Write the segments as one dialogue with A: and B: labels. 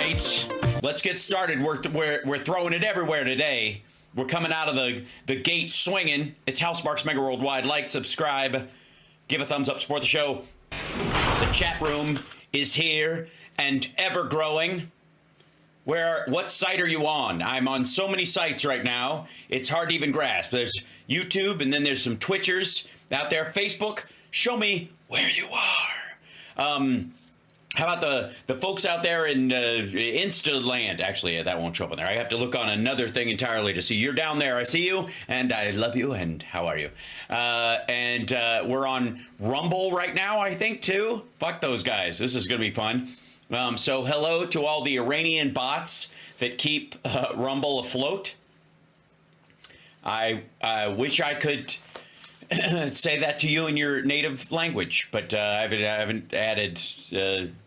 A: right, let's get started. We're throwing it everywhere today. We're coming out of the gate swinging. It's Housemarks Mega Worldwide. Like, subscribe, give a thumbs up, support the show. The chat room is here and ever growing. What site are you on? I'm on so many sites right now, it's hard to even grasp. There's YouTube, and then there's some Twitchers out there. Facebook, show me where you are. How about the folks out there in Insta land? Actually, that won't show up on there. I have to look on another thing entirely to see. You're down there. I see you, and I love you, and how are you? And we're on Rumble right now, I think, too. Fuck those guys. This is going to be fun. So hello to all the Iranian bots that keep Rumble afloat. I wish I could say that to you in your native language, but I haven't added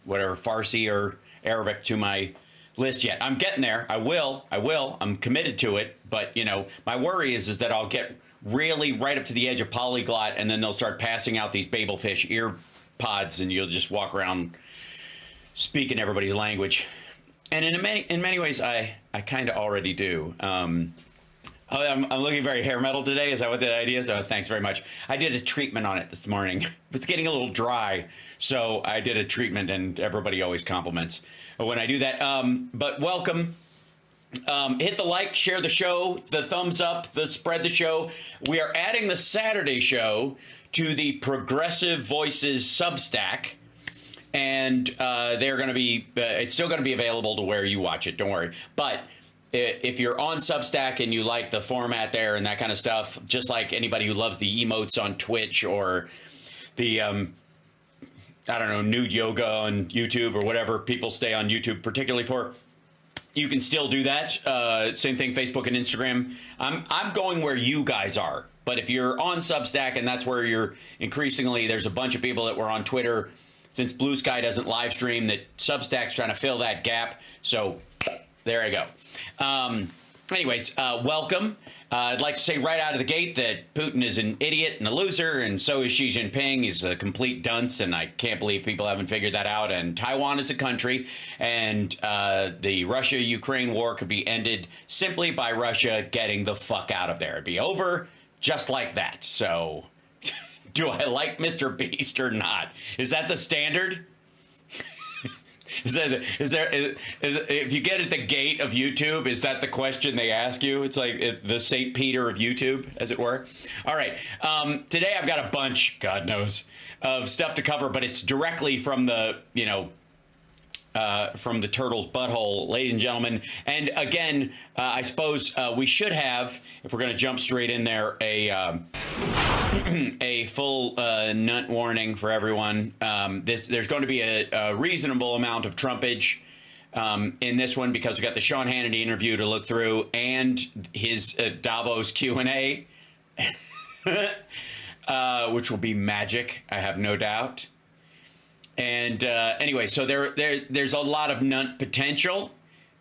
A: whatever Farsi or Arabic to my list yet. I'm getting there. I will. I'm committed to it. But, you know, my worry is that I'll get really right up to the edge of polyglot, and then they'll start passing out these Babelfish ear pods, and you'll just walk around speaking everybody's language. And in many ways, I kind of already do. I'm looking very hair metal today. Is that what the idea is? Oh, thanks very much. I did a treatment on it this morning. It's getting a little dry, so I did a treatment, and everybody always compliments when I do that. But welcome. Hit the like, share the show, the thumbs up, spread the show. We are adding the Saturday show to the Progressive Voices Substack, and they're going to be. It's still going to be available to where you watch it. Don't worry, but. If you're on Substack and you like the format there and that kind of stuff, just like anybody who loves the emotes on Twitch or the, I don't know, nude yoga on YouTube or whatever people stay on YouTube particularly for, you can still do that. Same thing, Facebook and Instagram. I'm going where you guys are. But if you're on Substack and that's where you're increasingly, there's a bunch of people that were on Twitter since Blue Sky doesn't live stream, that Substack's trying to fill that gap. So there you go. Anyways, welcome. I'd like to say right out of the gate that Putin is an idiot and a loser, and so is Xi Jinping. He's a complete dunce, and I can't believe people haven't figured that out. And Taiwan is a country, and the Russia-Ukraine war could be ended simply by Russia getting the fuck out of there. It'd be over just like that. So, do I like Mr. Beast or not? Is that the standard? Is there if you get at the gate of YouTube, is that the question they ask you? It's like the St. Peter of YouTube, as it were. All right. Today I've got a bunch, God knows, of stuff to cover, but it's directly from the, from the turtle's butthole, ladies and gentlemen. And again, I suppose we should have, if we're going to jump straight in there, a full nut warning for everyone. There's going to be a reasonable amount of Trumpage in this one because we got the Sean Hannity interview to look through and his Davos Q&A, which will be magic, I have no doubt. And anyway, so there's a lot of nut potential,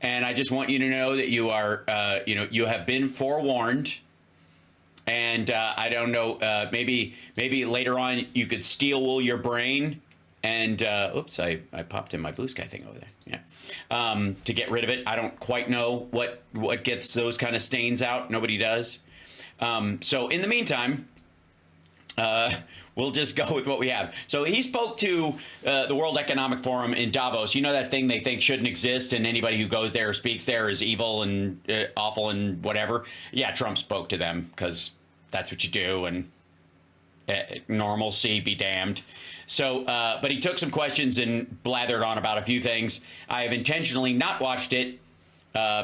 A: and I just want you to know that you are, you have been forewarned. And I don't know, maybe later on you could steel wool your brain and, oops, I popped in my Blue Sky thing over there. Yeah. To get rid of it. I don't quite know what gets those kind of stains out. Nobody does. So in the meantime, we'll just go with what we have. So he spoke to the World Economic Forum in Davos. You know that thing they think shouldn't exist, and anybody who goes there or speaks there is evil and awful and whatever. Yeah, Trump spoke to them because that's what you do, and normalcy be damned. So, but he took some questions and blathered on about a few things. I have intentionally not watched it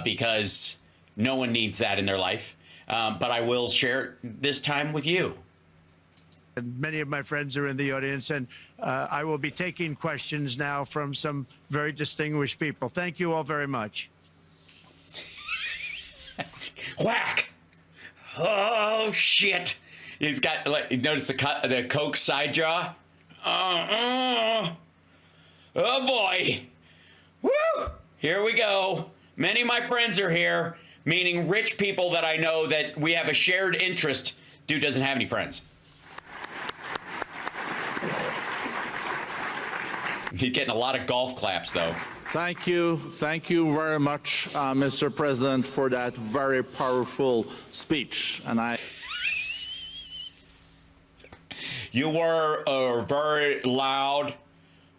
A: because no one needs that in their life. But I will share it this time with you.
B: And many of my friends are in the audience, and I will be taking questions now from some very distinguished people. Thank you all very much.
A: Whack! Oh, shit. He's got, like, notice the Coke side jaw? Oh, boy. Woo! Here we go. Many of my friends are here, meaning rich people that I know that we have a shared interest. Dude doesn't have any friends. He's getting a lot of golf claps, though.
C: Thank you. Thank you very much, Mr. President, for that very powerful speech. And
A: You were very loud,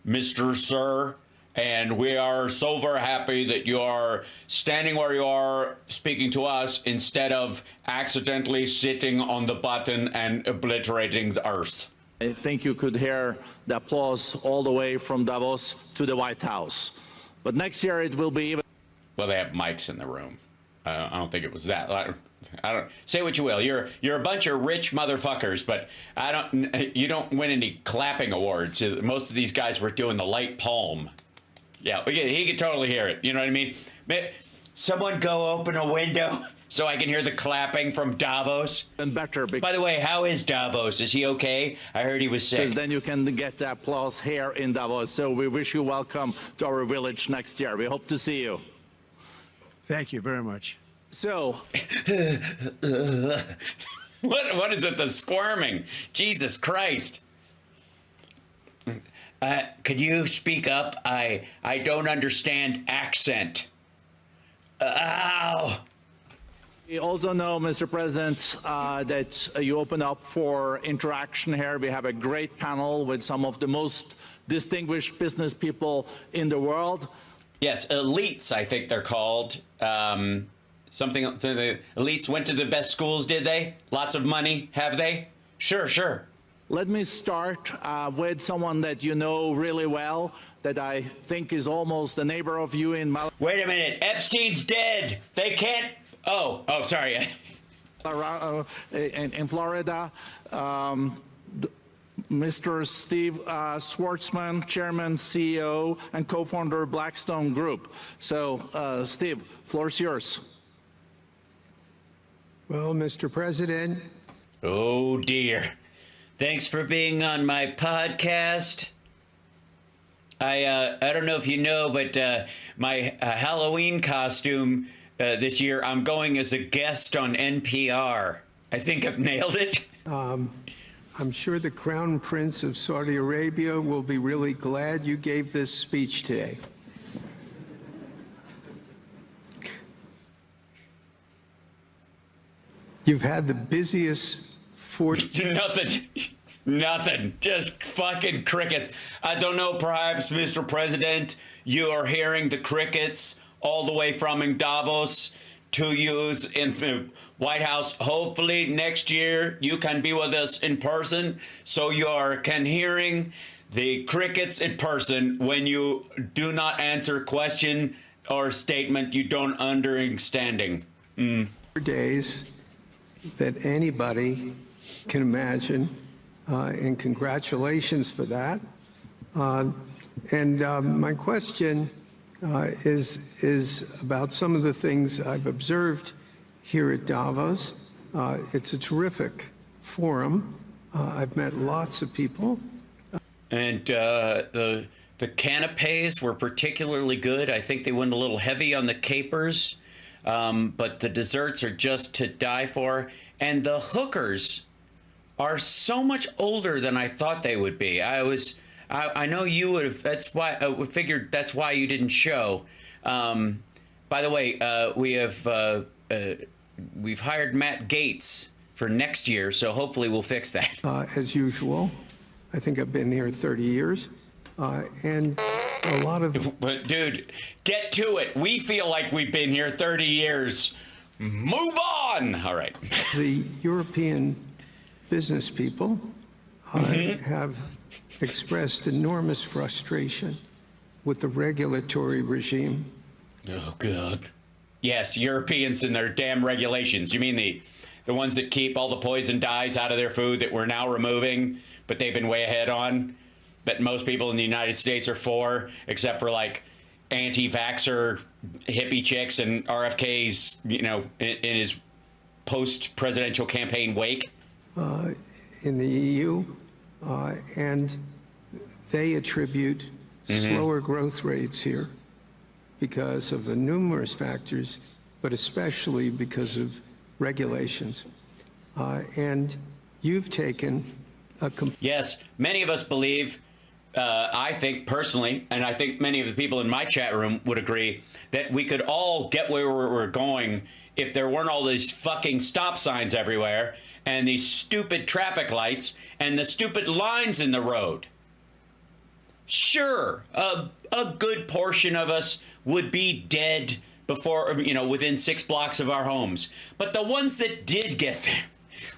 A: Mr. Sir, and we are so very happy that you are standing where you are speaking to us instead of accidentally sitting on the button and obliterating the earth.
C: I think you could hear the applause all the way from Davos to the White House. But next year it will be even.
A: Well, they have mics in the room. I don't think it was that. I don't say what you will. You're a bunch of rich motherfuckers, but you don't win any clapping awards. Most of these guys were doing the light palm. Yeah, he could totally hear it. You know what I mean? Someone go open a window so I can hear the clapping from Davos.
C: And better.
A: By the way, how is Davos? Is he okay? I heard he was sick.
C: Because then you can get the applause here in Davos. So we wish you welcome to our village next year. We hope to see you.
B: Thank you very much.
C: So,
A: what is it? The squirming? Jesus Christ! Could you speak up? I don't understand accent. Ow!
C: we also know, Mr. President, that you open up for interaction here. We have a great panel with some of the most distinguished business people in the world.
A: Yes, elites, I think they're called. Something the elites went to the best schools, did they? Lots of money, have they? Sure.
C: Let me start with someone that you know really well, that I think is almost a neighbor of you in Mal.
A: Wait a minute, Epstein's dead. They can't. Oh, sorry.
C: In Florida, Mr. Steve Schwartzman, Chairman, CEO, and co-founder of Blackstone Group. So, Steve, floor is yours.
D: Well, Mr. President.
A: Oh, dear. Thanks for being on my podcast. I don't know if you know, but my Halloween costume this year, I'm going as a guest on NPR. I think I've nailed it.
D: I'm sure the Crown Prince of Saudi Arabia will be really glad you gave this speech today. You've had the busiest
A: Nothing. Just fucking crickets. I don't know, perhaps, Mr. President, you are hearing the crickets all the way from Davos to use in the White House. Hopefully next year you can be with us in person, so you can hearing the crickets in person when you do not answer question or statement you don't understanding.
D: days that anybody can imagine, and congratulations for that. My question is about some of the things I've observed here at Davos. It's a terrific forum. I've met lots of people.
A: And the canapes were particularly good. I think they went a little heavy on the capers, but the desserts are just to die for. And the hookers are so much older than I thought they would be. I know you would have. That's why I figured that's why you didn't show. By the way, we've hired Matt Gaetz for next year, so hopefully we'll fix that.
D: As usual, I think I've been here 30 years, and a lot of.
A: But dude, get to it. We feel like we've been here 30 years. Move on. All right.
D: The European business people have expressed enormous frustration with the regulatory regime.
A: Oh, God. Yes, Europeans and their damn regulations. You mean the ones that keep all the poison dyes out of their food that we're now removing, but they've been way ahead on, that most people in the United States are for, except for like anti-vaxxer hippie chicks and RFK's, in his post-presidential campaign wake.
D: In the EU, and they attribute slower growth rates here because of the numerous factors, but especially because of regulations. And you've taken a...
A: Yes, many of us believe I think personally, and I think many of the people in my chat room would agree, that we could all get where we're going if there weren't all these fucking stop signs everywhere and these stupid traffic lights and the stupid lines in the road. Sure, a good portion of us would be dead before, within 6 blocks of our homes. But the ones that did get there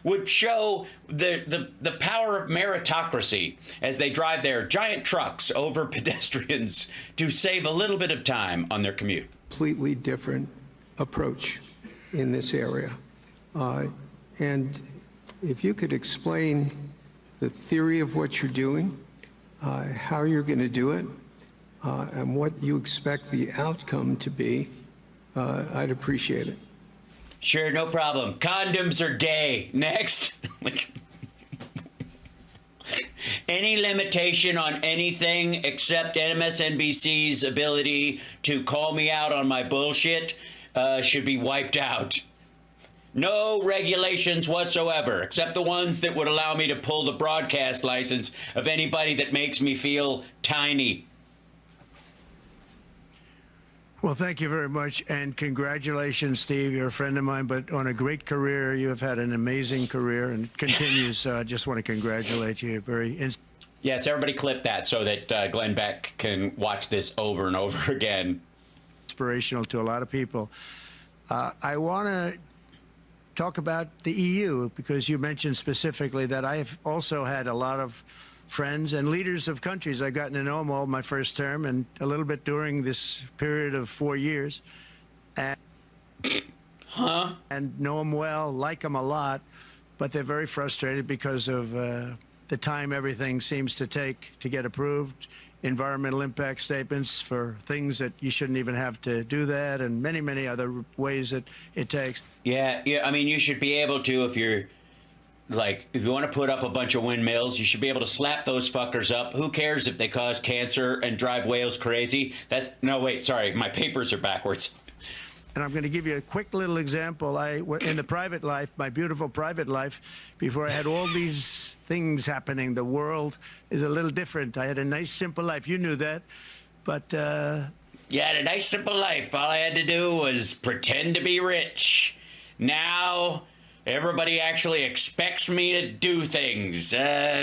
A: would show the power of meritocracy as they drive their giant trucks over pedestrians to save a little bit of time on their commute.
D: Completely different approach in this area. And if you could explain the theory of what you're doing, how you're going to do it, and what you expect the outcome to be, I'd appreciate it.
A: Sure, no problem. Condoms are gay. Next. Any limitation on anything except MSNBC's ability to call me out on my bullshit should be wiped out. No regulations whatsoever, except the ones that would allow me to pull the broadcast license of anybody that makes me feel tiny.
B: Well, thank you very much, and congratulations, Steve. You're a friend of mine, but on a great career. You have had an amazing career, and it continues. I just want to congratulate you.
A: Yes, everybody clip that so that Glenn Beck can watch this over and over again.
B: Inspirational to a lot of people. I want to talk about the EU, because you mentioned specifically that I have also had a lot of friends and leaders of countries. I've gotten to know them all my first term and a little bit during this period of 4 years. And know them well, like them a lot, but they're very frustrated because of the time everything seems to take to get approved. Environmental impact statements for things that you shouldn't even have to do that, and many, many other ways that it takes.
A: Yeah. I mean, you should be able to, if you want to put up a bunch of windmills, you should be able to slap those fuckers up. Who cares if they cause cancer and drive whales crazy? No, wait, sorry, my papers are backwards.
B: And I'm going to give you a quick little example. In the private life, my beautiful private life, before I had all these things happening, the world is a little different. I had a nice, simple life. You knew that. But
A: you had a nice, simple life. All I had to do was pretend to be rich. Now everybody actually expects me to do things.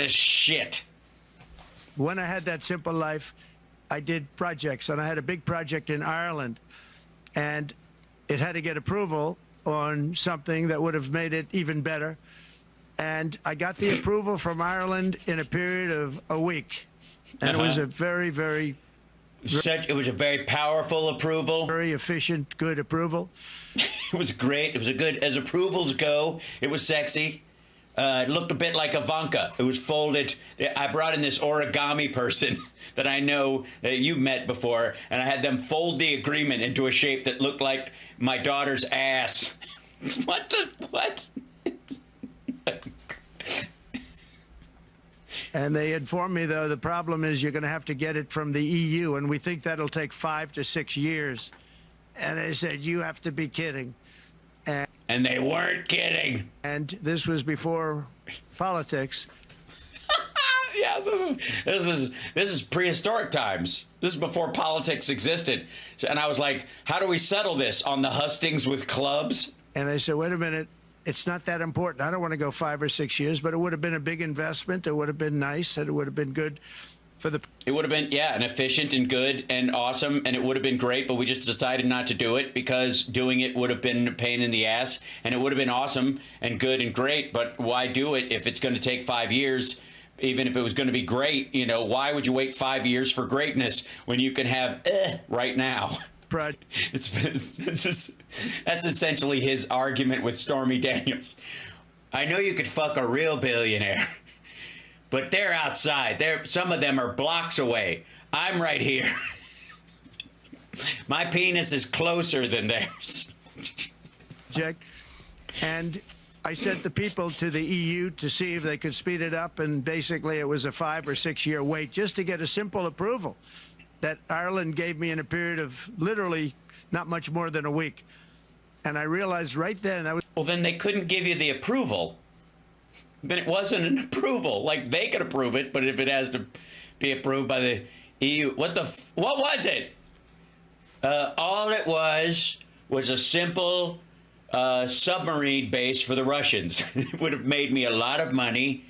A: Shit.
B: When I had that simple life, I did projects, and I had a big project in Ireland, and it had to get approval on something that would have made it even better. And I got the approval from Ireland in a period of a week. And it was a very, very...
A: It was a very powerful approval.
B: Very efficient, good approval.
A: It was great. It was a good, as approvals go, it was sexy. It looked a bit like Ivanka. It was folded. I brought in this origami person that I know that you've met before, and I had them fold the agreement into a shape that looked like my daughter's ass. What?
B: And they informed me, though, the problem is you're going to have to get it from the EU, and we think that'll take 5 to 6 years. And they said, you have to be kidding.
A: And they weren't kidding.
B: And this was before politics.
A: Yeah, this is prehistoric times. This is before politics existed. And I was like, how do we settle this? On the hustings with clubs?
B: And I said, wait a minute. It's not that important. I don't want to go 5 or 6 years, but it would have been a big investment. It would have been nice, and it would have been good for the...
A: It would have been, and efficient and good and awesome, and it would have been great, but we just decided not to do it because doing it would have been a pain in the ass, and it would have been awesome and good and great, but why do it if it's going to take 5 years? Even if it was going to be great, why would you wait 5 years for greatness when you can have right now? That's essentially his argument with Stormy Daniels. I know you could fuck a real billionaire, but they're outside. Some of them are blocks away. I'm right here. My penis is closer than theirs.
B: And I sent the people to the EU to see if they could speed it up, and basically it was a 5 or 6 year wait just to get a simple approval that Ireland gave me in a period of literally not much more than a week. And I realized right then
A: Well, then they couldn't give you the approval. Then it wasn't an approval. Like, they could approve it, but if it has to be approved by the EU. What was it? All it was a simple submarine base for the Russians. It would have made me a lot of money,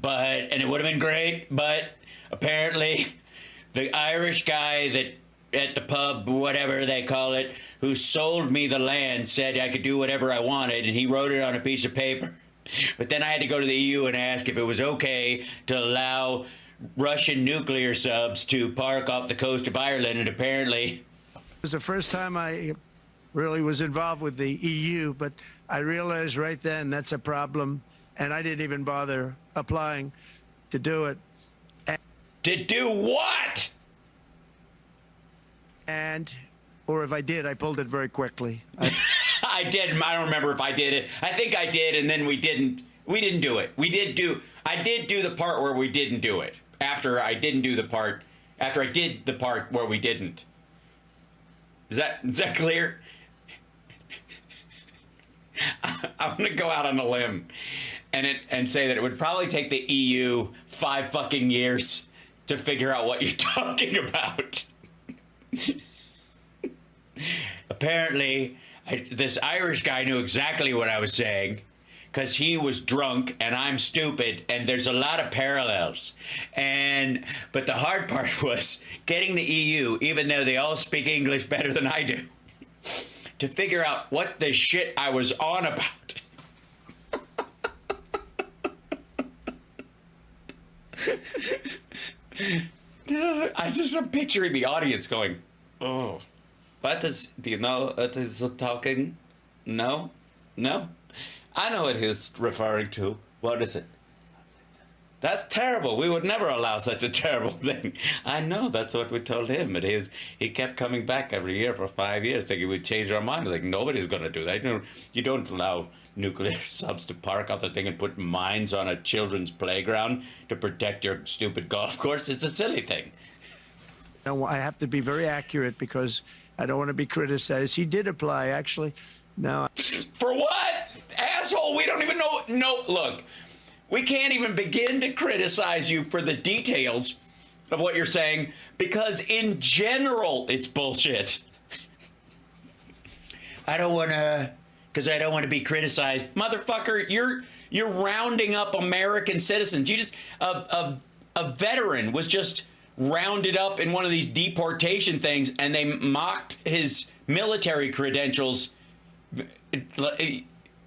A: and it would have been great, but apparently the Irish guy that at the pub, whatever they call it, who sold me the land said I could do whatever I wanted, and he wrote it on a piece of paper. But then I had to go to the EU and ask if it was okay to allow Russian nuclear subs to park off the coast of Ireland, and apparently...
B: It was the first time I really was involved with the EU, but I realized right then that's a problem, and I didn't even bother applying to do it.
A: To do what?
B: Or if I did, I pulled it very quickly.
A: I did. I don't remember if I did it. I think I did, and then we didn't. We didn't do it. I did do the part where we didn't do it. After I did the part where we didn't. Is that clear? I'm gonna go out on a limb and say that it would probably take the EU 5 fucking years to figure out what you're talking about. Apparently, this Irish guy knew exactly what I was saying because he was drunk and I'm stupid, and there's a lot of parallels. But the hard part was getting the EU, even though they all speak English better than I do, to figure out what the shit I was on about. I'm picturing the audience going, oh, do you know what is talking? No? I know what he's referring to. What is it? That's terrible. We would never allow such a terrible thing. I know, that's what we told him. But he kept coming back every year for 5 years thinking we'd change our mind. Like, nobody's going to do that. You don't allow nuclear subs to park out the thing and put mines on a children's playground to protect your stupid golf course. It's a silly thing.
B: No, I have to be very accurate because I don't want to be criticized. He did apply, actually. No.
A: For what? Asshole, we don't even know. No, look, we can't even begin to criticize you for the details of what you're saying because in general, it's bullshit. I don't want to be criticized. Motherfucker, you're rounding up American citizens. You just, a veteran was just rounded up in one of these deportation things and they mocked his military credentials.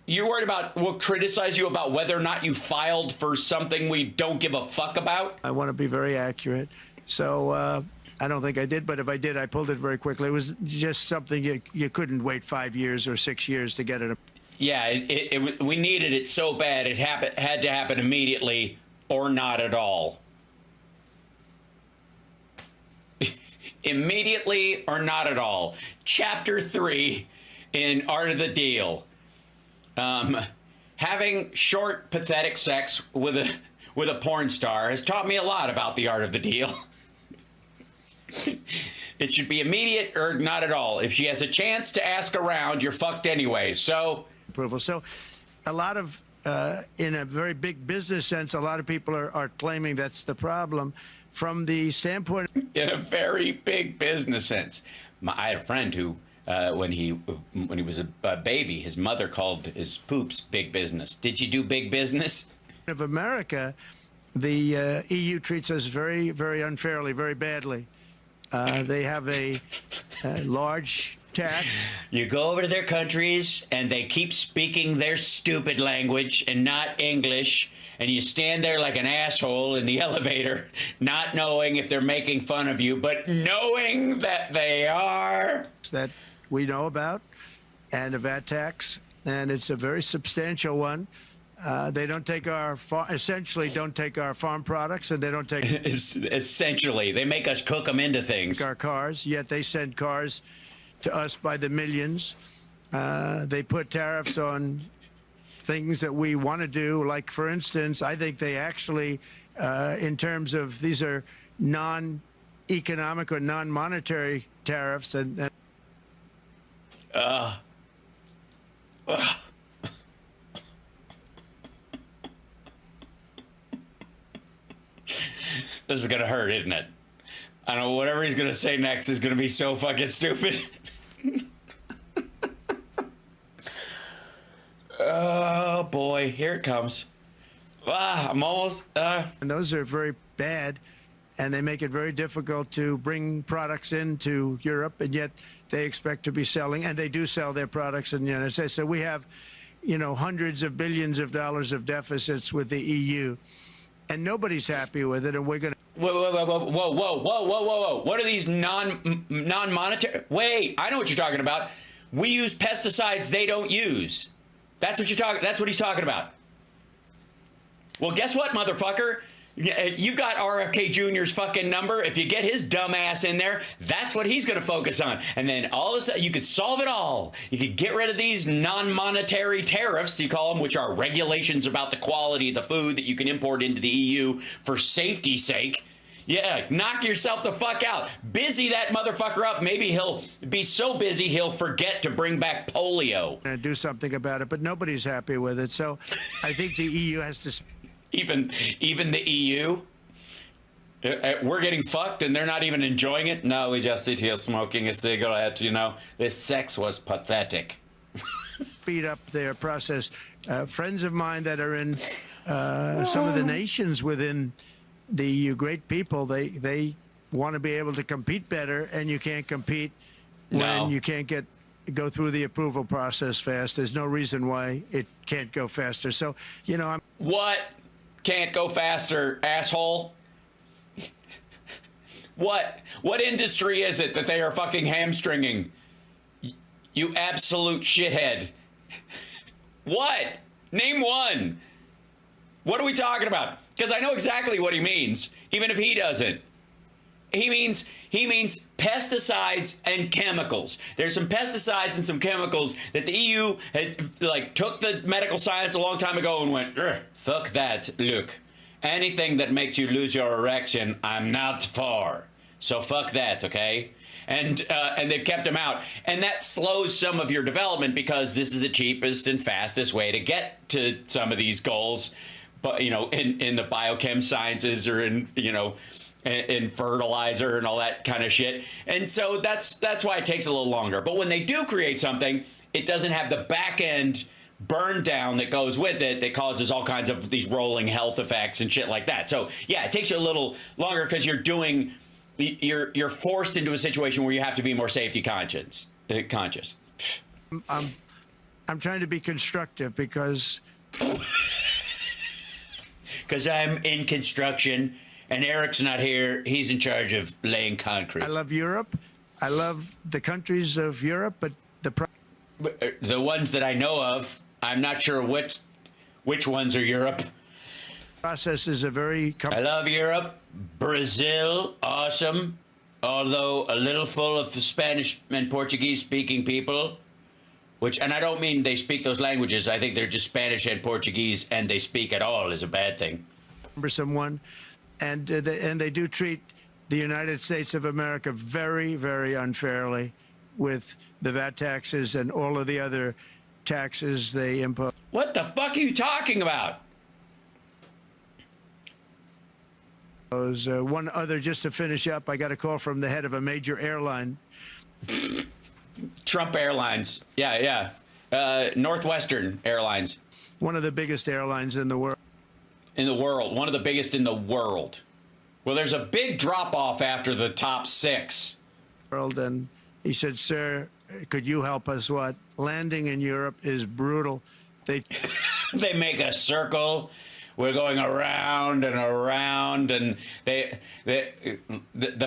A: You're worried about, we'll criticize you about whether or not you filed for something we don't give a fuck about?
B: I want to be very accurate. So I don't think I did, but if I did, I pulled it very quickly. It was just something you couldn't wait 5 years or 6 years to get it.
A: Yeah, we needed it so bad. It had to happen immediately or not at all. Immediately or not at all. Chapter 3 in Art of the Deal. Having short, pathetic sex with a porn star has taught me a lot about the art of the deal. It should be immediate or not at all. If she has a chance to ask around, you're fucked anyway. So
B: approval. So a lot of, in a very big business sense, a lot of people are claiming that's the problem. From the standpoint...
A: In a very big business sense. I had a friend who, when he was a baby, his mother called his poops big business. Did you do big business?
B: Of America, the EU treats us very, very unfairly, very badly. They have a large tax.
A: You go over to their countries and they keep speaking their stupid language and not English, and you stand there like an asshole in the elevator, not knowing if they're making fun of you, but knowing that they are.
B: That we know about, and a VAT tax, and it's a very substantial one. They don't take essentially don't take our farm products, and they don't take...
A: Essentially, they make us cook them into things.
B: Our cars, yet they send cars to us by the millions. They put tariffs on things that we want to do. Like, for instance, I think they actually, in terms of, these are non-economic or non-monetary tariffs, and
A: This is gonna hurt, isn't it? I don't know, whatever he's gonna say next is gonna be so fucking stupid. Oh boy, here it comes. I'm almost.
B: And those are very bad, and they make it very difficult to bring products into Europe, and yet they expect to be selling, and they do sell their products in the United States. So we have, hundreds of billions of dollars of deficits with the EU, and nobody's happy with it, and we're going to.
A: Whoa. What are these non-monetary? Wait, I know what you're talking about. We use pesticides they don't use. That's what he's talking about. Well, guess what, motherfucker? You got RFK Jr.'s fucking number. If you get his dumb ass in there, that's what he's going to focus on. And then all of a sudden, you could solve it all. You could get rid of these non-monetary tariffs, you call them, which are regulations about the quality of the food that you can import into the EU for safety's sake. Yeah, knock yourself the fuck out. Busy that motherfucker up. Maybe he'll be so busy he'll forget to bring back polio.
B: Do something about it, but nobody's happy with it. So I think the EU has to.
A: Even the EU, we're getting fucked and they're not even enjoying it. No, we just sit here smoking a cigarette. This sex was pathetic.
B: Speed up their process. Friends of mine that are in some of the nations within the EU, great people, they want to be able to compete better, and you can't compete when you can't go through the approval process fast. There's no reason why it can't go faster. So,
A: What can't go faster, asshole? What industry is it that they are fucking hamstringing? You absolute shithead. What? Name one. What are we talking about? Because I know exactly what he means, even if he doesn't. He means pesticides and chemicals. There's some pesticides and some chemicals that the EU had, took the medical science a long time ago and went, fuck that. Look, anything that makes you lose your erection, I'm not for. So fuck that, okay? And they've kept them out. And that slows some of your development because this is the cheapest and fastest way to get to some of these goals. But, in the biochem sciences or in fertilizer and all that kind of shit. And so that's why it takes a little longer. But when they do create something, it doesn't have the back end burn down that goes with it that causes all kinds of these rolling health effects and shit like that. So yeah, it takes you a little longer because you're forced into a situation where you have to be more safety conscious.
B: I'm trying to be constructive because
A: I'm in construction. And Eric's not here. He's in charge of laying concrete.
B: I love Europe. I love the countries of Europe, but
A: the ones that I know of, I'm not sure which ones are Europe.
B: Process is a very.
A: I love Europe. Brazil, awesome. Although a little full of Spanish and Portuguese speaking people. And I don't mean they speak those languages. I think they're just Spanish and Portuguese, and they speak at all is a bad thing.
B: Someone. And they do treat the United States of America very, very unfairly with the VAT taxes and all of the other taxes they impose.
A: What the fuck are you talking about?
B: One other, just to finish up, I got a call from the head of a major airline.
A: Trump Airlines. Yeah. Northwestern Airlines.
B: One of the biggest airlines in the world.
A: One of the biggest in the world. Well, there's a big drop off after the top 6.
B: And he said, sir, could you help us? What? Landing in Europe is brutal. They
A: make a circle. We're going around and around, and the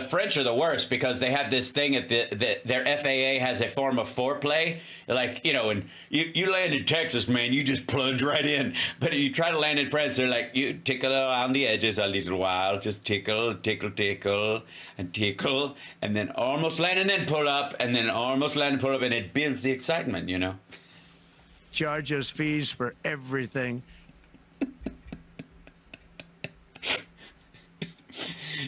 A: French are the worst because they have this thing at their FAA has a form of foreplay, and you land in Texas, man, you just plunge right in, but you try to land in France, they're like, you tickle around the edges a little while, just tickle, and tickle, and then almost land and then pull up, and then almost land and pull up, and it builds the excitement,
B: Charge us fees for everything.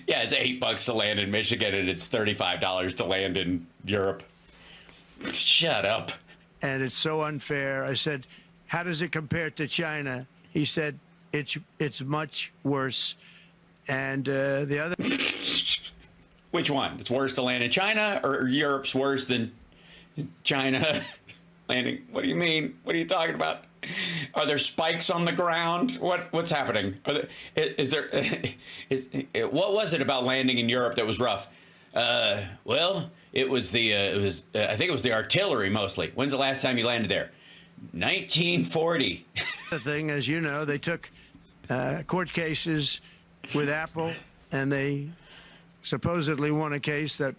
A: Yeah, it's $8 to land in Michigan, and it's $35 to land in Europe. Shut up.
B: And it's so unfair. I said, how does it compare to China? He said, it's much worse. And the other.
A: Which one? It's worse to land in China, or Europe's worse than China landing? What do you mean? What are you talking about? Are there spikes on the ground? What's happening? What was it about landing in Europe that was rough? Well, it was I think it was the artillery mostly. When's the last time you landed there? 1940.
B: The thing, as you know, they took court cases with Apple, and they supposedly won a case that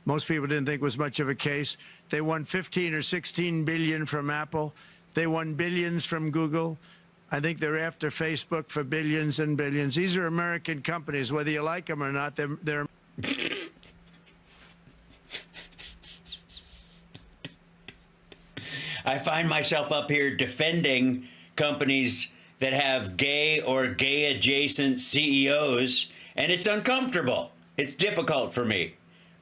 B: most people didn't think was much of a case. They won 15 or 16 billion from Apple. They won billions from Google. I think they're after Facebook for billions and billions. These are American companies, whether you like them or not. They're
A: I find myself up here defending companies that have gay or gay adjacent CEOs, and it's uncomfortable. It's difficult for me,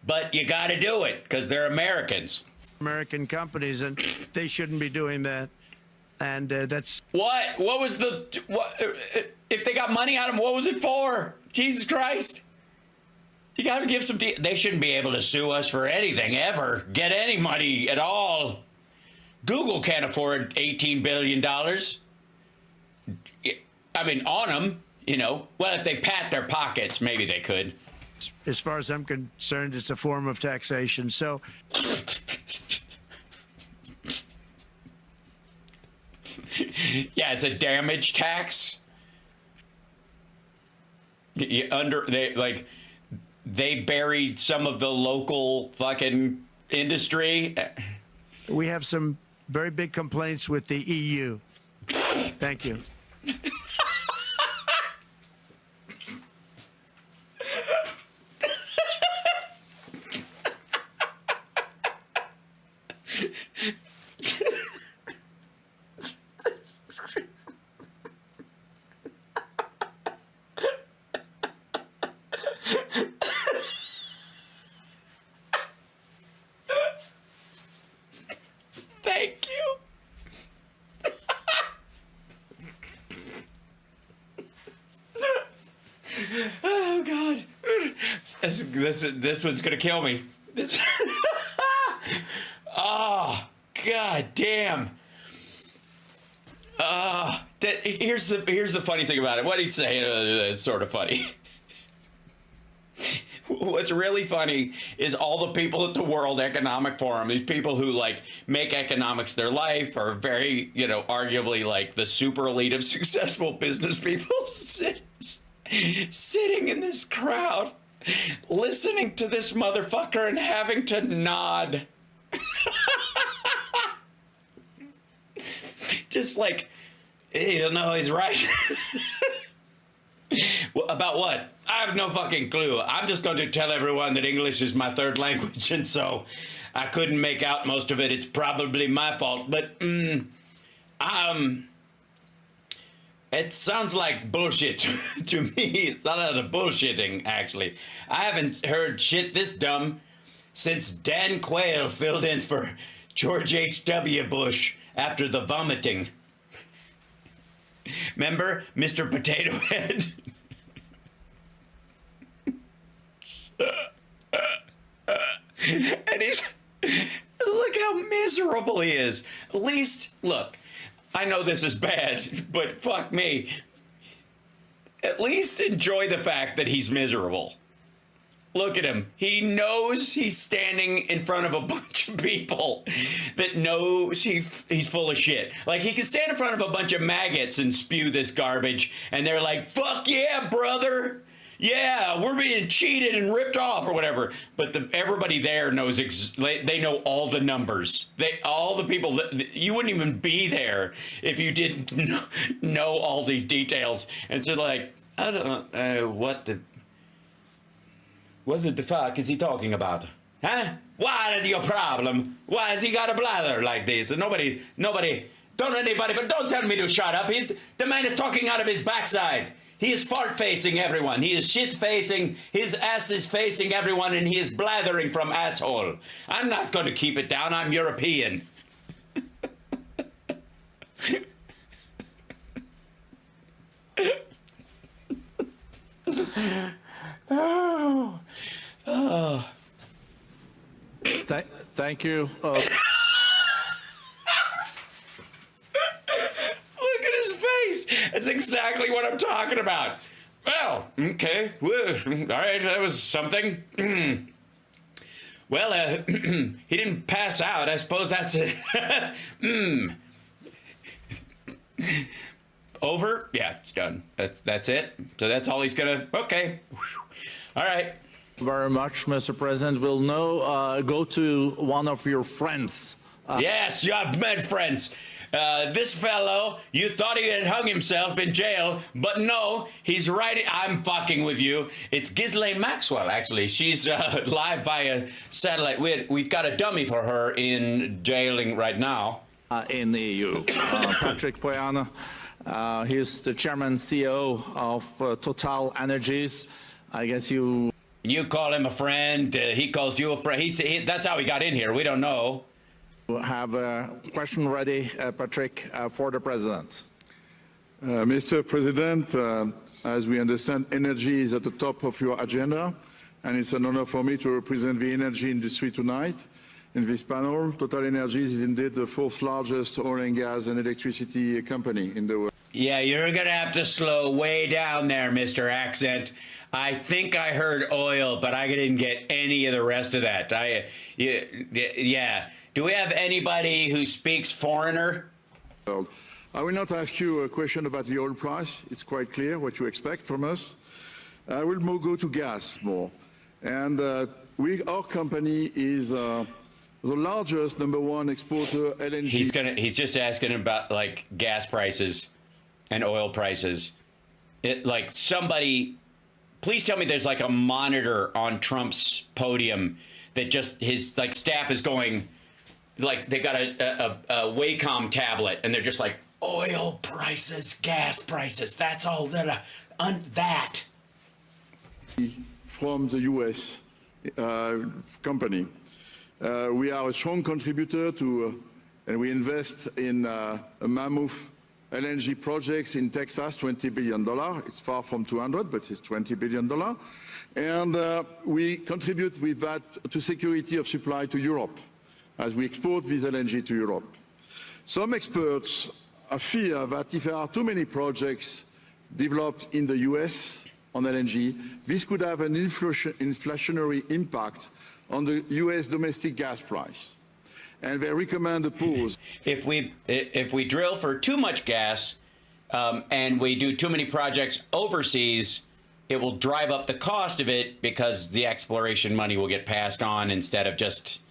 A: but you got to do it because they're Americans.
B: American companies, and they shouldn't be doing that. And that's
A: what was if they got money out of them, what was it for? Jesus Christ. You got to give some, they shouldn't be able to sue us for anything ever, get any money at all. Google can't afford $18 billion. I mean, on them, you know, well, if they pat their pockets, maybe they could.
B: As far as I'm concerned, it's a form of taxation. So
A: yeah, it's a damage tax. They buried some of the local fucking industry.
B: we have some very big complaints with the EU. Thank you.
A: Thank you. Oh God, this one's gonna kill me. Oh God damn. Here's the funny thing about it. What he's saying is sort of funny. What's really funny is all the people at the World Economic Forum, these people who like make economics their life, are very, you know, arguably like the super elite of successful business people, sitting in this crowd, listening to this motherfucker and having to nod. Just like, you know, he's right. About what? I have no fucking clue. I'm just going to tell everyone that English is my third language, and so I couldn't make out most of it. It's probably my fault, but it sounds like bullshit to me. It's not a lot of bullshitting, actually. I haven't heard shit this dumb since Dan Quayle filled in for George H.W. Bush after the vomiting. Remember, Mr. Potato Head? And look how miserable he is. At least, look, I know this is bad, but fuck me. At least enjoy the fact that he's miserable. Look at him. He knows he's standing in front of a bunch of people that knows he's full of shit. Like, he can stand in front of a bunch of maggots and spew this garbage, and they're like, fuck yeah, brother. Yeah, we're being cheated and ripped off or whatever. But everybody there knows, they know all the numbers. All the people, that you wouldn't even be there if you didn't know all these details. And so like, I don't know, what the fuck is he talking about? Huh? What is your problem? Why has he got a blather like this? And nobody, don't anybody, but don't tell me to shut up. The man is talking out of his backside. He is fart-facing everyone. He is shit-facing. His ass is facing everyone, and he is blathering from asshole. I'm not going to keep it down. I'm European. Oh. Oh.
C: Thank you.
A: Look at his face. That's exactly what I'm talking about. Well, okay. All right, that was something. Well, he didn't pass out. I suppose that's it. Over? Yeah, it's done. That's it. So that's all he's gonna. Okay. All right.
C: Very much, Mr. President. We'll now go to one of your friends.
A: Yes, you have met friends. This fellow, you thought he had hung himself in jail, but no, he's right. I'm fucking with you. It's Ghislaine Maxwell, actually. She's live via satellite. We've got a dummy for her in jailing right now.
C: In the EU. Patrick Pouyanné, he's the chairman CEO of Total Energies. I guess you
A: call him a friend. He calls you a friend. That's how he got in here. We don't know.
C: have a question ready, Patrick, for the President.
E: Mr. President, as we understand, energy is at the top of your agenda, and it's an honor for me to represent the energy industry tonight. In this panel, Total Energies is indeed the fourth largest oil and gas and electricity company in the world.
A: Yeah, you're going to have to slow way down there, Mr. Accent. I think I heard oil, but I didn't get any of the rest of that. Yeah. Do we have anybody who speaks foreigner?
E: I will not ask you a question about the oil price. It's quite clear what you expect from us. I will go to gas more. And our company is the largest #1 exporter LNG.
A: He's just asking about like gas prices and oil prices. Somebody, please tell me there's like a monitor on Trump's podium that just his like staff is going, like they got a Wacom tablet and they're just like oil prices, gas prices. That's all that.
E: From the U.S. Company. We are a strong contributor to, and we invest in a mammoth LNG projects in Texas, $20 billion. It's far from 200, but it's $20 billion. And we contribute with that to security of supply to Europe as we export this LNG to Europe. Some experts fear that if there are too many projects developed in the US on LNG, this could have an inflationary impact on the US domestic gas price. And they recommend a pause.
A: If we drill for too much gas and we do too many projects overseas, it will drive up the cost of it because the exploration money will get passed on instead of just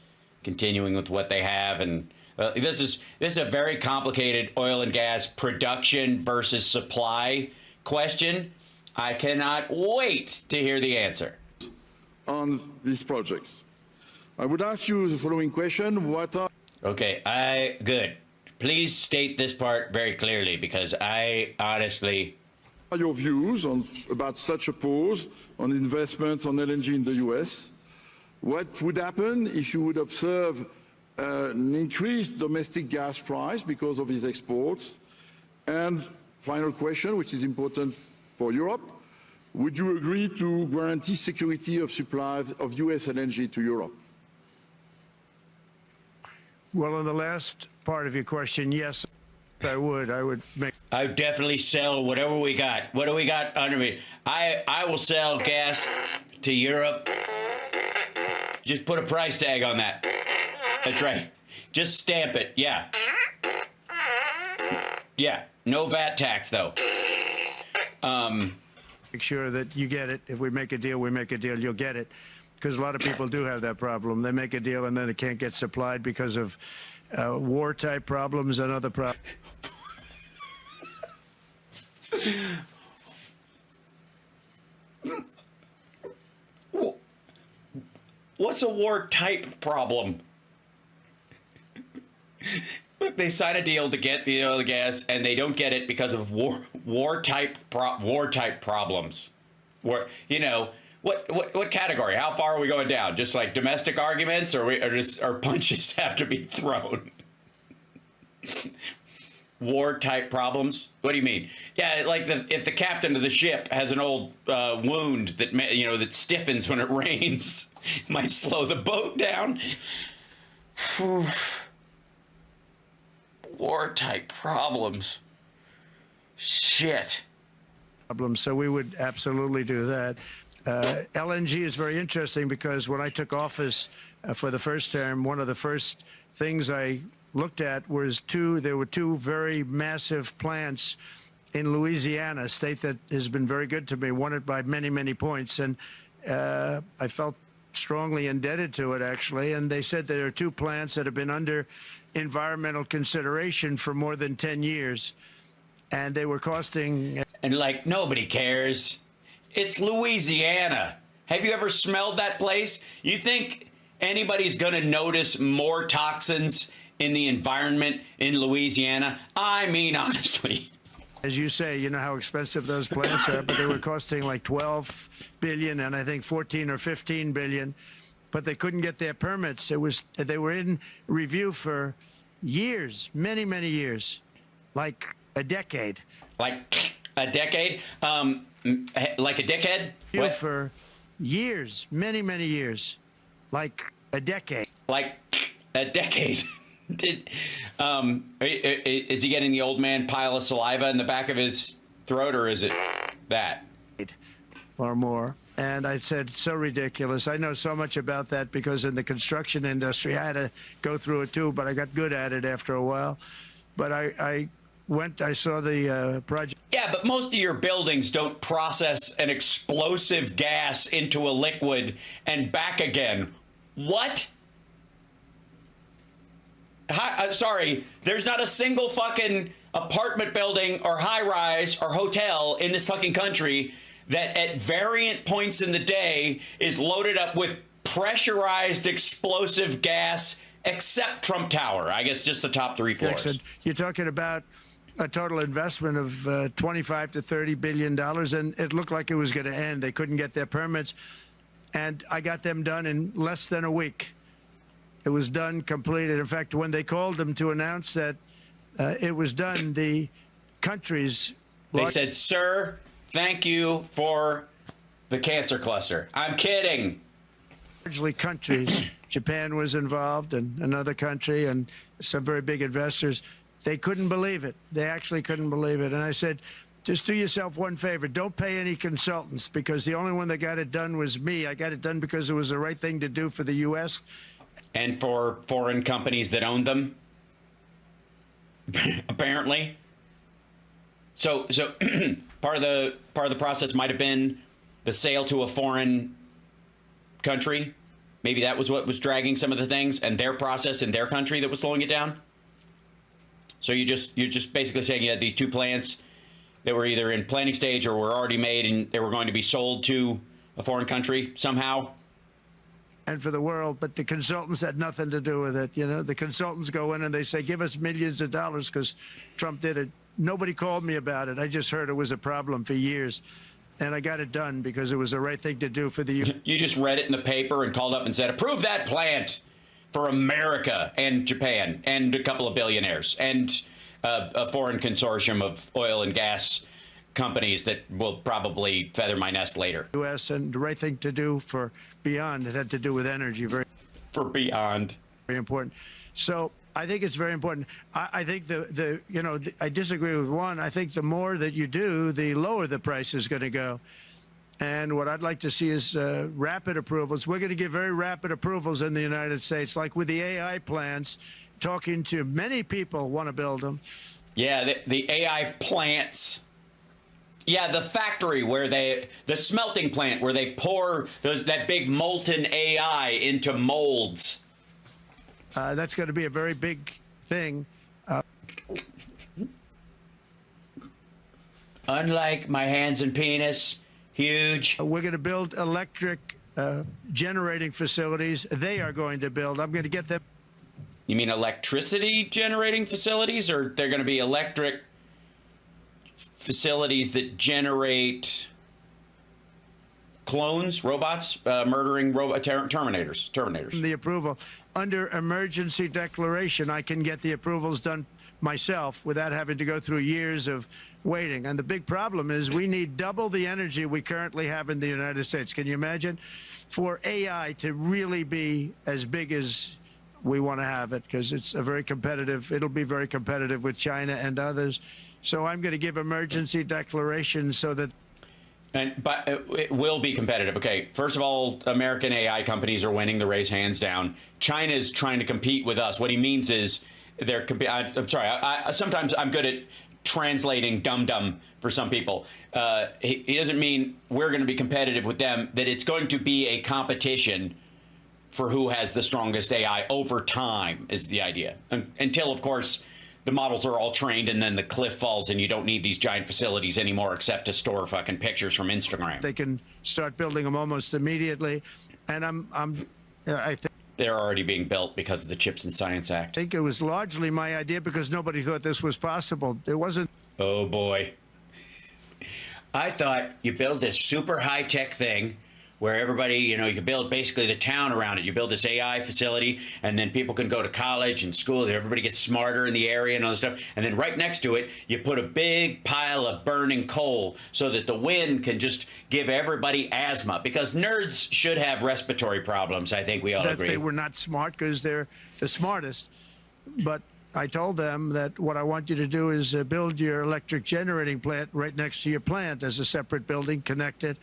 A: continuing with what they have. And this is a very complicated oil and gas production versus supply question. I cannot wait to hear the answer.
E: On these projects. I would ask you the following question.
A: Okay, good. Please state this part very clearly because I honestly...
E: What are your views about such a pause on investments on LNG in the US? What would happen if you would observe an increased domestic gas price because of these exports? And final question, which is important for Europe, would you agree to guarantee security of supply of US LNG to Europe?
B: Well, on the last part of your question, yes, I would. I would
A: definitely sell whatever we got. What do we got under me? I will sell gas to Europe. Just put a price tag on that. That's right. Just stamp it. Yeah. Yeah. No VAT tax, though.
B: make sure that you get it. If we make a deal, we make a deal, you'll get it. Because a lot of people do have that problem. They make a deal and then it can't get supplied because of war-type problems and other problems.
A: What's a war-type problem? They sign a deal to get the oil and gas, and they don't get it because of war-type problems. What category? How far are we going down? Just like domestic arguments, or punches have to be thrown? War type problems? What do you mean? Yeah, like if the captain of the ship has an old wound that that stiffens when it rains, it might slow the boat down. War type problems. Shit.
B: So we would absolutely do that. LNG is very interesting because when I took office for the first term, one of the first things I looked at was there were two very massive plants in Louisiana, a state that has been very good to me, won it by many, many points. And I felt strongly indebted to it, actually. And they said there are two plants that have been under environmental consideration for more than 10 years. And they were costing...
A: And like, nobody cares. It's Louisiana. Have you ever smelled that place? You think anybody's going to notice more toxins in the environment in Louisiana? I mean, honestly.
B: As you say, you know how expensive those plants are, but they were costing like 12 billion and I think 14 or 15 billion, but they couldn't get their permits. They were in review for years, many, many years, like a decade.
A: Like a decade? Like a dickhead? What?
B: For years, many, many years, like a decade.
A: Like a decade. Is he getting the old man pile of saliva in the back of his throat, or is it that?
B: Or more. And I said, so ridiculous. I know so much about that because in the construction industry, I had to go through it too, but I got good at it after a while. But I saw the project.
A: Yeah, but most of your buildings don't process an explosive gas into a liquid and back again. What? Sorry, there's not a single fucking apartment building or high-rise or hotel in this fucking country that at variant points in the day is loaded up with pressurized explosive gas except Trump Tower. I guess just the top 3 floors.
B: You're talking about a total investment of 25 to 30 billion dollars, and it looked like it was going to end. They couldn't get their permits, and I got them done in less than a week. It was done, completed. In fact, when they called them to announce that it was done, the countries...
A: They said, sir, thank you for the cancer cluster. I'm kidding.
B: Largely countries. Japan was involved, and another country, and some very big investors. They couldn't believe it. They actually couldn't believe it. And I said, just do yourself one favor. Don't pay any consultants, because the only one that got it done was me. I got it done because it was the right thing to do for the U.S.
A: And for foreign companies that own them, apparently. So part of the process might have been the sale to a foreign country. Maybe that was what was dragging some of the things, and their process in their country that was slowing it down. So you're just basically saying you had these two plants that were either in planning stage or were already made, and they were going to be sold to a foreign country somehow.
B: And for the world, but the consultants had nothing to do with it. You know, the consultants go in and they say, give us millions of dollars because Trump did it. Nobody called me about it. I just heard it was a problem for years. And I got it done because it was the right thing to do for the U.S.
A: You just read it in the paper and called up and said, approve that plant for America and Japan and a couple of billionaires and a foreign consortium of oil and gas companies that will probably feather my nest later.
B: U.S. and the right thing to do for beyond. It had to do with energy.
A: For beyond.
B: Very important. So I think it's very important. I think I disagree with one. I think the more that you do, the lower the price is going to go. And what I'd like to see is rapid approvals. We're going to give very rapid approvals in the United States, like with the AI plants, talking to many people want to build them.
A: Yeah, the AI plants. Yeah, the factory where the smelting plant where they pour that big molten AI into molds.
B: That's going to be a very big thing.
A: Unlike my hands and penis, huge.
B: We're going to build electric generating facilities. They are going to build. I'm going to get them.
A: You mean electricity generating facilities, or they're going to be electric facilities that generate clones, robots, murdering Terminators.
B: The approval under emergency declaration, I can get the approvals done myself without having to go through years of waiting. And the big problem is we need double the energy we currently have in the United States. Can you imagine? For AI to really be as big as we want to have it, because it's a very competitive, it'll be very competitive with China and others. So I'm going to give emergency declarations so that.
A: But it will be competitive. Okay, first of all, American AI companies are winning the race hands down. China is trying to compete with us. What he means is they're I'm sorry. Sometimes I'm good at translating dum-dum for some people. He doesn't mean we're going to be competitive with them, that it's going to be a competition for who has the strongest AI over time is the idea. Until, of course, the models are all trained and then the cliff falls and you don't need these giant facilities anymore except to store fucking pictures from Instagram.
B: They can start building them almost immediately. And I think
A: they're already being built because of the Chips and Science Act.
B: I think it was largely my idea because nobody thought this was possible. It wasn't.
A: Oh, boy. I thought you build this super high-tech thing where everybody, you can build basically the town around it. You build this AI facility, and then people can go to college and school. Everybody gets smarter in the area and all this stuff. And then right next to it, you put a big pile of burning coal so that the wind can just give everybody asthma. Because nerds should have respiratory problems, I think we all agree.
B: They were not smart because they're the smartest. But I told them that what I want you to do is build your electric generating plant right next to your plant as a separate building connected.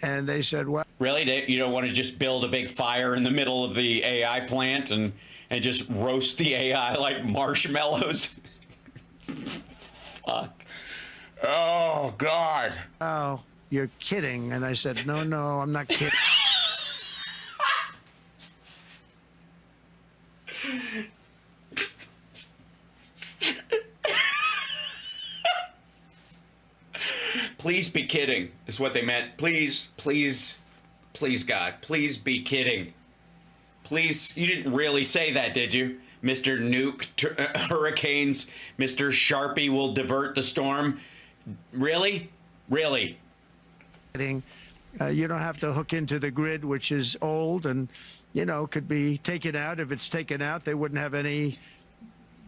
B: And they said, well.
A: Really? You don't want to just build a big fire in the middle of the AI plant and just roast the AI like marshmallows? Fuck. Oh, God.
B: Oh, you're kidding. And I said, no, I'm not kidding.
A: Please be kidding, is what they meant. Please, God, please be kidding. Please, you didn't really say that, did you? Mr. Nuke Hurricanes, Mr. Sharpie will divert the storm. Really? Really?
B: You don't have to hook into the grid, which is old and, could be taken out. If it's taken out, they wouldn't have any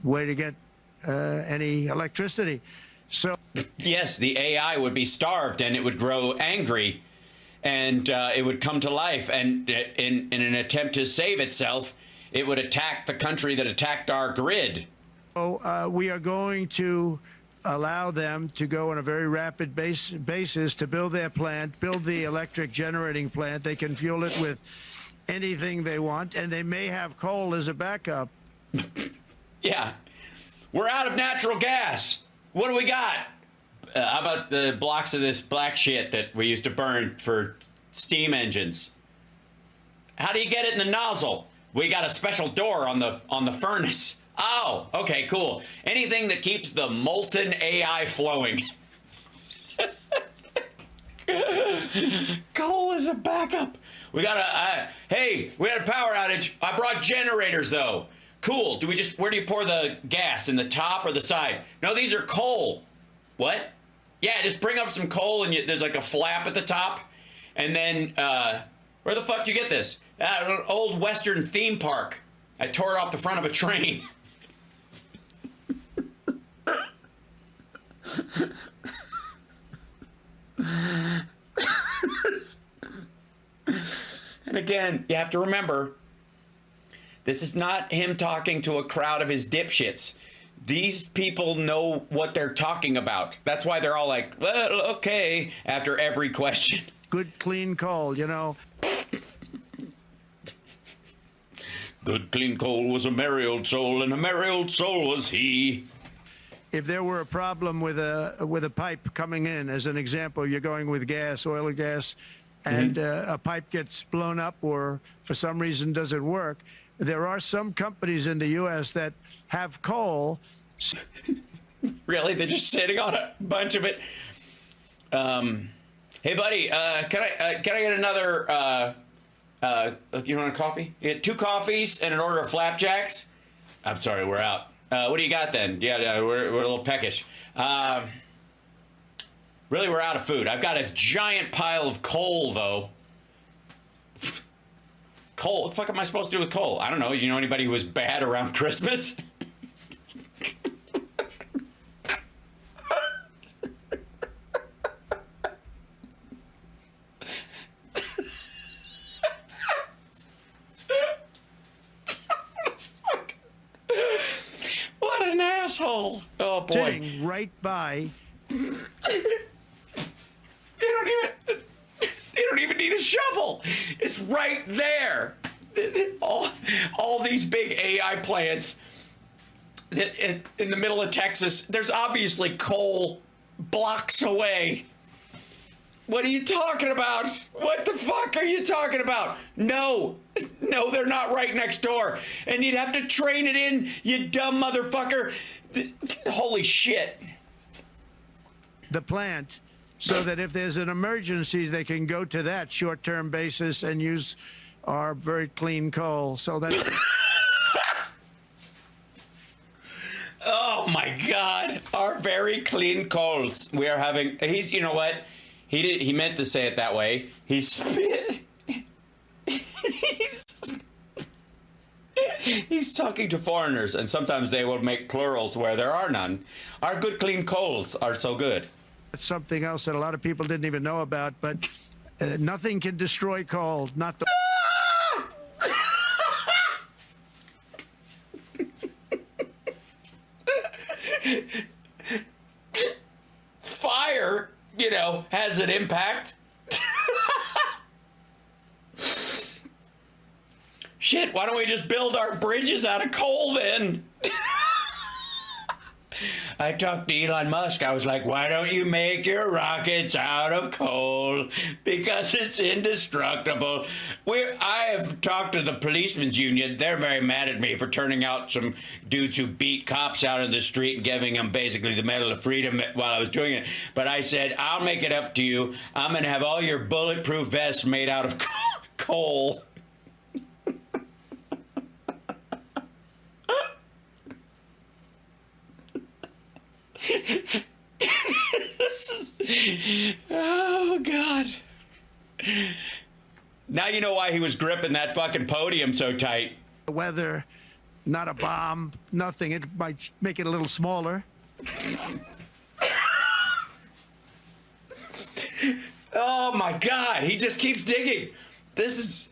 B: way to get any electricity. So
A: yes, the AI would be starved and it would grow angry and it would come to life. And in an attempt to save itself, it would attack the country that attacked our grid.
B: We are going to allow them to go on a very rapid basis to build their plant, build the electric generating plant. They can fuel it with anything they want, and they may have coal as a backup.
A: Yeah. We're out of natural gas. What do we got? How about the blocks of this black shit that we used to burn for steam engines? How do you get it in the nozzle? We got a special door on the furnace. Oh, okay, cool. Anything that keeps the molten AI flowing. Coal is a backup. We got hey, we had a power outage. I brought generators though. Cool. Where do you pour the gas? In the top or the side? No, these are coal. What? Yeah, just bring up some coal and there's like a flap at the top. And then, where the fuck did you get this? An old Western theme park. I tore it off the front of a train. And again, you have to remember, this is not him talking to a crowd of his dipshits. These people know what they're talking about. That's why they're all like, well, okay, after every question.
B: Good, clean coal,
A: Good, clean coal was a merry old soul, and a merry old soul was he.
B: If there were a problem with a pipe coming in, as an example, you're going with gas, oil or gas, and a pipe gets blown up or for some reason doesn't work, there are some companies in the U.S. that have coal.
A: Really? They're just sitting on a bunch of it? Hey, buddy, can I get another, you want a coffee? You get 2 coffees and an order of flapjacks? I'm sorry, we're out. What do you got then? Yeah, we're a little peckish. Really, we're out of food. I've got a giant pile of coal, though. Coal? What the fuck am I supposed to do with coal? I don't know. You know anybody who was bad around Christmas? asshole. Oh boy.
B: sitting right by.
A: You don't even need a shovel. It's right there. All these big AI plants in the middle of Texas. There's obviously coal blocks away. What are you talking about? What the fuck are you talking about? No, they're not right next door. And you'd have to train it in, you dumb motherfucker. Holy shit.
B: The plant, so that if there's an emergency, they can go to that short-term basis and use our very clean coal. So that's
A: Oh my God, our very clean coals. We are having. You know what? He meant to say it that way. He's talking to foreigners, and sometimes they will make plurals where there are none. Our good clean coals are so good.
B: something else that a lot of people didn't even know about. But nothing can destroy coal. Not the.
A: Fire, has an impact. Shit, why don't we just build our bridges out of coal then? I talked to Elon Musk. I was like, why don't you make your rockets out of coal? Because it's indestructible. I have talked to the policemen's union. They're very mad at me for turning out some dudes who beat cops out in the street and giving them basically the Medal of Freedom while I was doing it. But I said, I'll make it up to you. I'm going to have all your bulletproof vests made out of coal. Oh God. Now you know why he was gripping that fucking podium so tight.
B: Weather, not a bomb, nothing. It might make it a little smaller.
A: Oh my God, he just keeps digging. This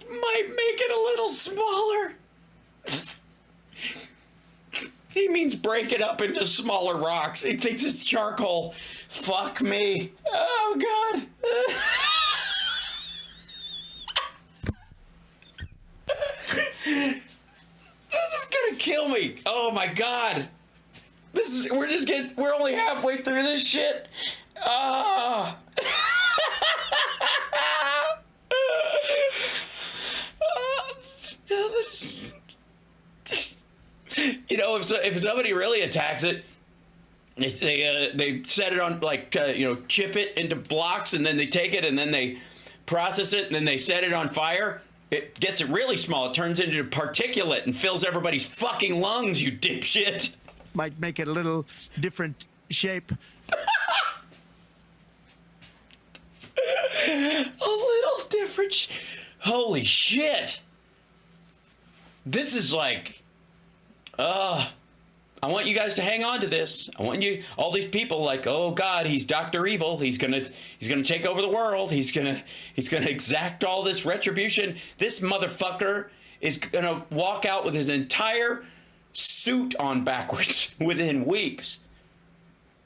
A: might make it a little smaller. He means break it up into smaller rocks. He thinks it's charcoal. Fuck me. Oh, God. This is gonna kill me. Oh, my God. We're only halfway through this shit. Ah. If somebody really attacks it, they set it on, chip it into blocks, and then they take it and then they process it and then they set it on fire. It gets it really small. It turns into particulate and fills everybody's fucking lungs, you dipshit.
B: Might make it a little different shape.
A: A little different. Holy shit. This is like. I want you guys to hang on to this. I want you, all these people, like, oh God, he's Dr. Evil. He's gonna take over the world. He's gonna exact all this retribution. This motherfucker is gonna walk out with his entire suit on backwards within weeks.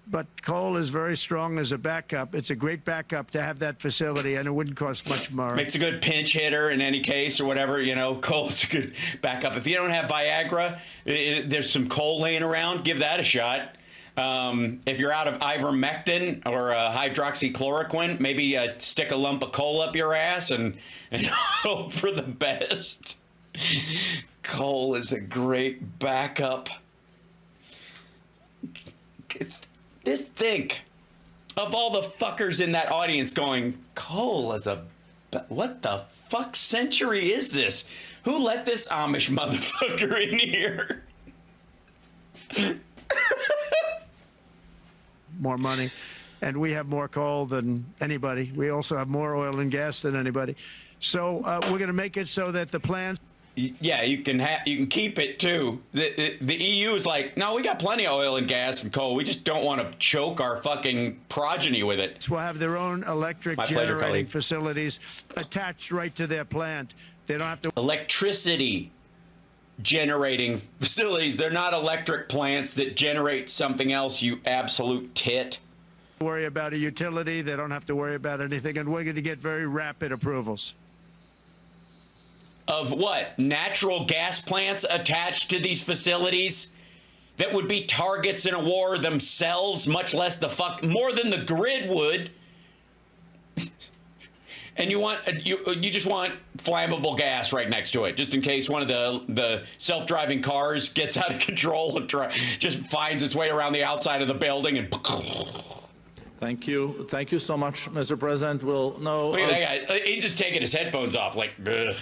B: But coal is very strong as a backup. It's a great backup to have that facility, and it wouldn't cost much more.
A: Makes a good pinch hitter in any case or whatever, coal's a good backup. If you don't have Viagra, there's some coal laying around, give that a shot. If you're out of ivermectin or hydroxychloroquine, maybe stick a lump of coal up your ass and hope for the best. Coal is a great backup. Just think of all the fuckers in that audience going, coal is what the fuck century is this? Who let this Amish motherfucker in here?
B: More money. And we have more coal than anybody. We also have more oil and gas than anybody. So we're going to make it so that the plants.
A: Yeah, you can keep it too. The EU is like, no, we got plenty of oil and gas and coal. We just don't want to choke our fucking progeny with it.
B: Will have their own electric generating facilities attached right to their plant. They don't have to.
A: Electricity generating facilities. They're not electric plants that generate something else, you absolute tit.
B: Worry about a utility. They don't have to worry about anything. And we're going to get very rapid approvals.
A: Of what? Natural gas plants attached to these facilities that would be targets in a war themselves, much less more than the grid would. And you just want flammable gas right next to it, just in case one of the self-driving cars gets out of control and just finds its way around the outside of the building and.
C: Thank you so much, Mr. President. We'll know.
A: Look at that guy. He's just taking his headphones off, like. Ugh.